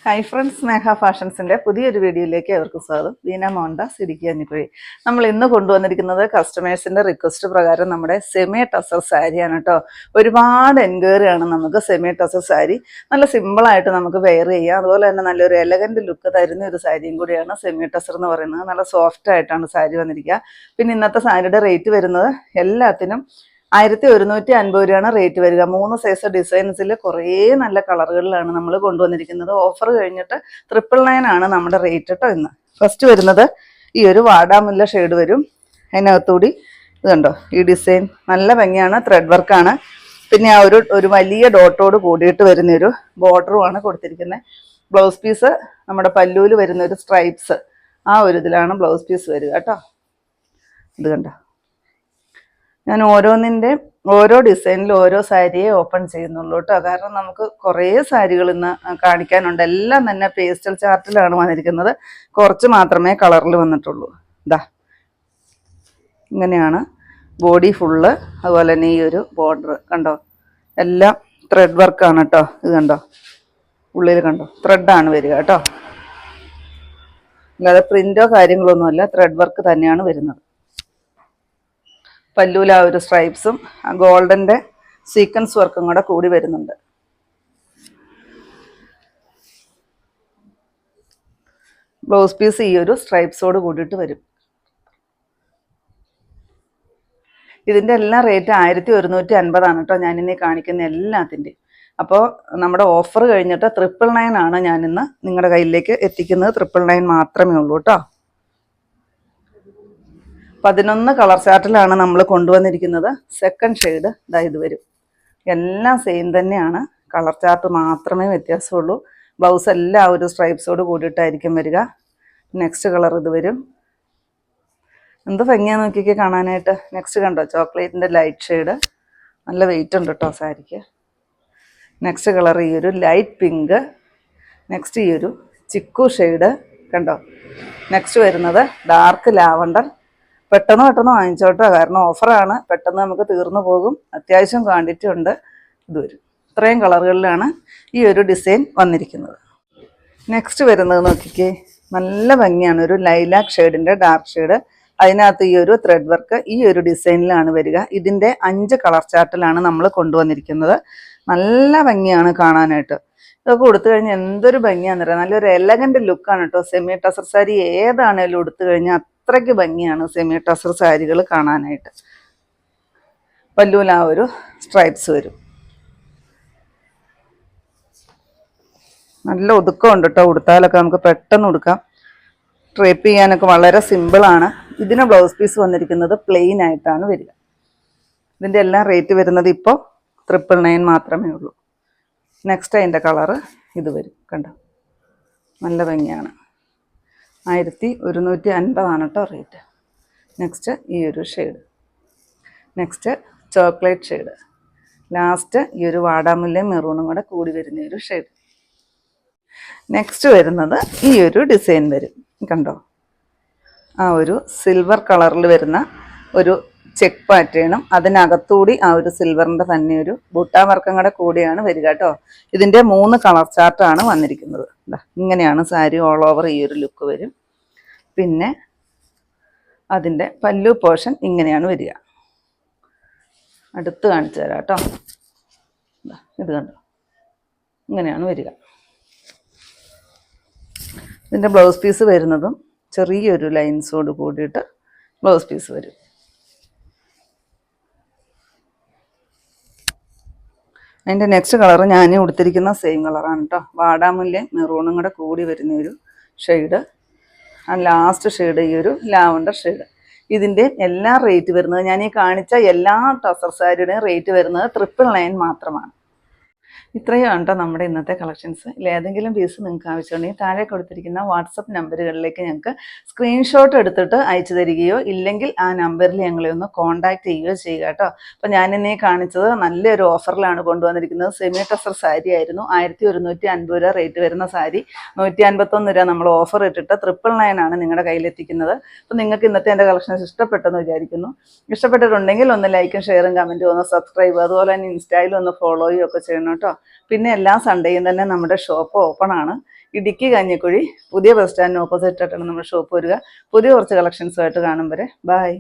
Hi friends, സ്നേഹ ഫാഷൻസിൻ്റെ പുതിയൊരു വീഡിയോയിലേക്ക് അവർക്ക് സ്വാഗതം. വീന മോഹൻദാസ്, ഇടുക്കി അഞ്ഞിക്കുഴി. നമ്മൾ ഇന്ന് കൊണ്ടുവന്നിരിക്കുന്നത് കസ്റ്റമേഴ്സിൻ്റെ റിക്വസ്റ്റ് പ്രകാരം നമ്മുടെ സെമി ടസർ സാരിയാണ് കേട്ടോ. ഒരുപാട് എൻക്വയറിയാണ് നമുക്ക് സെമി ടസർ സാരി. നല്ല സിമ്പിളായിട്ട് നമുക്ക് വെയർ ചെയ്യാം. അതുപോലെ തന്നെ നല്ലൊരു എലഗൻറ്റ് ലുക്ക് തരുന്ന ഒരു സാരിയും കൂടിയാണ് സെമി ടസർ എന്ന് പറയുന്നത്. നല്ല സോഫ്റ്റ് ആയിട്ടാണ് സാരി വന്നിരിക്കുക. പിന്നെ ഇന്നത്തെ സാരിയുടെ റേറ്റ് വരുന്നത് എല്ലാത്തിനും 1150 രൂപയാണ് റേറ്റ് വരിക. 3 സൈസ് ഡിസൈൻസിൽ കുറേ നല്ല കളറുകളിലാണ് നമ്മൾ കൊണ്ടുവന്നിരിക്കുന്നത്. ഓഫർ കഴിഞ്ഞിട്ട് 999 ആണ് നമ്മുടെ റേറ്റ് കേട്ടോ. ഇന്ന് ഫസ്റ്റ് വരുന്നത് ഈ ഒരു വാടാമുല്ല ഷെയ്ഡ് വരും. അതിനകത്തുകൂടി ഇത് കണ്ടോ, ഈ ഡിസൈൻ നല്ല ഭംഗിയാണ്, ത്രെഡ് വർക്കാണ്. പിന്നെ ആ ഒരു വലിയ ഡോട്ടോട് കൂടിയിട്ട് വരുന്നൊരു ബോർഡറുമാണ് കൊടുത്തിരിക്കുന്നത്. ബ്ലൗസ് പീസ് നമ്മുടെ പല്ലൂല് വരുന്നൊരു സ്ട്രൈപ്സ്, ആ ഒരു ഇതിലാണ് ബ്ലൗസ് പീസ് വരിക കേട്ടോ. ഇത് കണ്ടോ, ഞാൻ ഓരോ ഡിസൈനിൽ ഓരോ സാരിയെ ഓപ്പൺ ചെയ്യുന്നുള്ളൂ കേട്ടോ. കാരണം നമുക്ക് കുറേ സാരികൾ ഇന്ന് കാണിക്കാനുണ്ട്. എല്ലാം തന്നെ പേസ്റ്റൽ ചാർട്ടിലാണ് വന്നിരിക്കുന്നത്. കുറച്ച് മാത്രമേ കളറിൽ വന്നിട്ടുള്ളൂ. ഇതാ ഇങ്ങനെയാണ് ബോഡി ഫുള്ള്. അതുപോലെ തന്നെ ഈ ഒരു ബോർഡർ കണ്ടോ, എല്ലാം ത്രെഡ് വർക്കാണ് കേട്ടോ. ഇത് കണ്ടോ, ഉള്ളിൽ കണ്ടോ, ത്രെഡാണ് വരിക കേട്ടോ. അല്ലാതെ പ്രിന്റോ കാര്യങ്ങളൊന്നുമല്ല, ത്രെഡ് വർക്ക് തന്നെയാണ് വരുന്നത്. പല്ലൂല ആ ഒരു സ്ട്രൈപ്സും ഗോൾഡൻ്റെ സീക്വൻസ് വർക്കും കൂടെ കൂടി വരുന്നുണ്ട്. ബ്ലൗസ് പീസ് ഈ ഒരു സ്ട്രൈപ്സോട് കൂടിയിട്ട് വരും. ഇതിൻ്റെ എല്ലാം റേറ്റ് 1150 കേട്ടോ ഞാനിന്ന് കാണിക്കുന്ന എല്ലാത്തിൻ്റെയും. അപ്പോൾ നമ്മുടെ ഓഫർ കഴിഞ്ഞിട്ട് 999 ആണ് ഞാനിന്ന് നിങ്ങളുടെ കയ്യിലേക്ക് എത്തിക്കുന്നത്. 999 മാത്രമേ ഉള്ളൂ കേട്ടോ. 11 കളർ ചാർട്ടിലാണ് നമ്മൾ കൊണ്ടുവന്നിരിക്കുന്നത്. സെക്കൻഡ് ഷെയ്ഡ് ഇതാ ഇത് വരും. എല്ലാം സെയിം തന്നെയാണ്, കളർ ചാർട്ട് മാത്രമേ വ്യത്യാസമുള്ളൂ. ബ്ലൗസ് എല്ലാം ഒരു സ്ട്രൈപ്സോട് കൂടിയിട്ടായിരിക്കും വരിക. നെക്സ്റ്റ് കളർ ഇത് വരും. എന്ത് ഭംഗിയാന്ന് നോക്കിയൊക്കെ കാണാനായിട്ട്. നെക്സ്റ്റ് കണ്ടോ, ചോക്ലേറ്റിൻ്റെ ലൈറ്റ് ഷെയ്ഡ്, നല്ല വെയിറ്റ് ഉണ്ട് കേട്ടോ സാരിക്ക്. നെക്സ്റ്റ് കളർ ഈ ഒരു ലൈറ്റ് പിങ്ക്. നെക്സ്റ്റ് ഈ ഒരു ചിക്കു ഷെയ്ഡ് കണ്ടോ. നെക്സ്റ്റ് വരുന്നത് ഡാർക്ക് ലാവണ്ടർ. പെട്ടെന്ന് വാങ്ങിച്ചോട്ടോ, കാരണം ഓഫറാണ്, പെട്ടെന്ന് നമുക്ക് തീർന്നു പോകും. അത്യാവശ്യം ക്വാണ്ടിറ്റി ഉണ്ട്. ഇത് വരും. ഇത്രയും കളറുകളിലാണ് ഈ ഒരു ഡിസൈൻ വന്നിരിക്കുന്നത്. നെക്സ്റ്റ് വരുന്നത് നോക്കിക്കേ, നല്ല ഭംഗിയാണ്. ഒരു ലൈലാക്ക് ഷെയ്ഡിൻ്റെ ഡാർക്ക് ഷെയ്ഡ്. അതിനകത്ത് ഈ ഒരു ത്രെഡ് വർക്ക് ഈ ഒരു ഡിസൈനിലാണ് വരിക. ഇതിൻ്റെ 5 കളർ ചാർട്ടിലാണ് നമ്മൾ കൊണ്ടുവന്നിരിക്കുന്നത്. നല്ല ഭംഗിയാണ് കാണാനായിട്ട്. ഇതൊക്കെ ഉടുത്തു കഴിഞ്ഞാൽ എന്തൊരു ഭംഗിയാണെന്ന് പറയാം. നല്ലൊരു എലഗൻറ്റ് ലുക്കാണ് കേട്ടോ. സെമി ടസർ സാരി ഏതാണേലും ഉടുത്തു കഴിഞ്ഞാൽ അത്രയ്ക്ക് ഭംഗിയാണ് സെമി ടസർ സാരികൾ കാണാനായിട്ട്. പല്ലൂല ആ ഒരു സ്ട്രൈപ്സ് വരും. നല്ല ഒതുക്കമുണ്ട് കേട്ടോ. ഉടുത്താലൊക്കെ നമുക്ക് പെട്ടെന്ന് ഉടുക്കാം. ഡ്രേപ്പ് ചെയ്യാനൊക്കെ വളരെ സിമ്പിളാണ്. ഇതിന് ബ്ലൗസ് പീസ് വന്നിരിക്കുന്നത് പ്ലെയിൻ ആയിട്ടാണ് വരിക. ഇതിൻ്റെ എല്ലാം റേറ്റ് വരുന്നത് ഇപ്പോൾ 999 മാത്രമേ ഉള്ളൂ. നെക്സ്റ്റ് അതിൻ്റെ കളറ് ഇത് വരും. കണ്ടോ, നല്ല ഭംഗിയാണ്. 1150 കേട്ടോ റേറ്റ്. നെക്സ്റ്റ് ഈ ഒരു shade. Next chocolate shade. Last ഈ ഒരു വാടാമുല്ലയും മെറൂണും കൂടെ കൂടി വരുന്ന ഒരു ഷെയ്ഡ്. നെക്സ്റ്റ് വരുന്നത് ഈ ഒരു ഡിസൈൻ വരും. കണ്ടോ, ആ ഒരു സിൽവർ കളറിൽ വരുന്ന ഒരു ചെക്ക് പാറ്റേണും അതിനകത്തൂടി ആ ഒരു സിൽവറിൻ്റെ തന്നെ ഒരു ബൂട്ടാ വർക്കും കൂടെ കൂടിയാണ് വരിക കേട്ടോ. ഇതിൻ്റെ 3 കളർ ചാർട്ടാണ് വന്നിരിക്കുന്നത്. ഇങ്ങനെയാണ് സാരി ഓൾ ഓവർ ഈ ഒരു ലുക്ക് വരും. പിന്നെ അതിൻ്റെ പല്ലു പോർഷൻ ഇങ്ങനെയാണ് വരിക. അടുത്ത് കാണിച്ചു തരാം കേട്ടോ. ഇത് കണ്ടോ, ഇങ്ങനെയാണ് വരിക. ഇതിൻ്റെ ബ്ലൗസ് പീസ് വരുന്നതും ചെറിയൊരു ലൈൻസോട് കൂടിയിട്ട് ബ്ലൗസ് പീസ് വരും. അതിൻ്റെ നെക്സ്റ്റ് കളർ ഞാൻ ഉടുത്തിരിക്കുന്ന സെയിം കളറാണ് കേട്ടോ. വാടാമുല്ലയും മെറൂണും കൂടെ കൂടി വരുന്നൊരു ഷെയ്ഡ്. ആ ലാസ്റ്റ് ഷെയ്ഡ് ഈ ഒരു ലാവണ്ടർ ഷെയ്ഡ്. ഇതിൻ്റെ എല്ലാ റേറ്റ് വരുന്നത്, ഞാൻ ഈ കാണിച്ച എല്ലാ ടസർ സാരിയുടെയും റേറ്റ് വരുന്നത് 999 മാത്രമാണ്. ഇത്രയും കേട്ടോ നമ്മുടെ ഇന്നത്തെ കളക്ഷൻസ്. ഏതെങ്കിലും പീസ് നിങ്ങൾക്ക് ആവശ്യമുണ്ടെങ്കിൽ താഴെ കൊടുത്തിരിക്കുന്ന വാട്സപ്പ് നമ്പറുകളിലേക്ക് ഞങ്ങൾക്ക് സ്ക്രീൻഷോട്ട് എടുത്തിട്ട് അയച്ചു തരികയോ ഇല്ലെങ്കിൽ ആ നമ്പറിൽ ഞങ്ങളെ ഒന്ന് കോൺടാക്റ്റ് ചെയ്യുകയോ ചെയ്യുക കേട്ടോ. അപ്പോൾ ഞാനിന്നെ കാണിച്ചത് നല്ലൊരു ഓഫറിലാണ് കൊണ്ടുവന്നിരിക്കുന്നത്. സെമി ടസർ സാരി ആയിരുന്നു. 1150 രൂപ റേറ്റ് വരുന്ന സാരി 151 രൂപ നമ്മൾ ഓഫർ ഇട്ടിട്ട് 999 ആണ് നിങ്ങളുടെ കയ്യിലെത്തിക്കുന്നത്. അപ്പോൾ നിങ്ങൾക്ക് ഇന്നത്തെ എൻ്റെ കളക്ഷൻസ് ഇഷ്ടപ്പെട്ടെന്ന് വിചാരിക്കുന്നു. ഇഷ്ടപ്പെട്ടിട്ടുണ്ടെങ്കിൽ ഒന്ന് ലൈക്കും ഷെയറും കമൻറ്റും ഒന്ന് സബ്സ്ക്രൈബ്, അതുപോലെ തന്നെ ഇൻസ്റ്റയിൽ ഒന്ന് ഫോളോയും ഒക്കെ ചെയ്യണം കേട്ടോ. പിന്നെ എല്ലാ സൺഡേയും തന്നെ നമ്മുടെ ഷോപ്പ് ഓപ്പൺ ആണ്. ഇടുക്കി കഞ്ഞിക്കുഴി പുതിയ ബസ് സ്റ്റാൻഡിന് ഓപ്പോസിറ്റ് ആയിട്ടാണ് നമ്മുടെ ഷോപ്പ് വരിക. പുതിയ കുറച്ച് കളക്ഷൻസുമായിട്ട് കാണും വരെ ബൈ.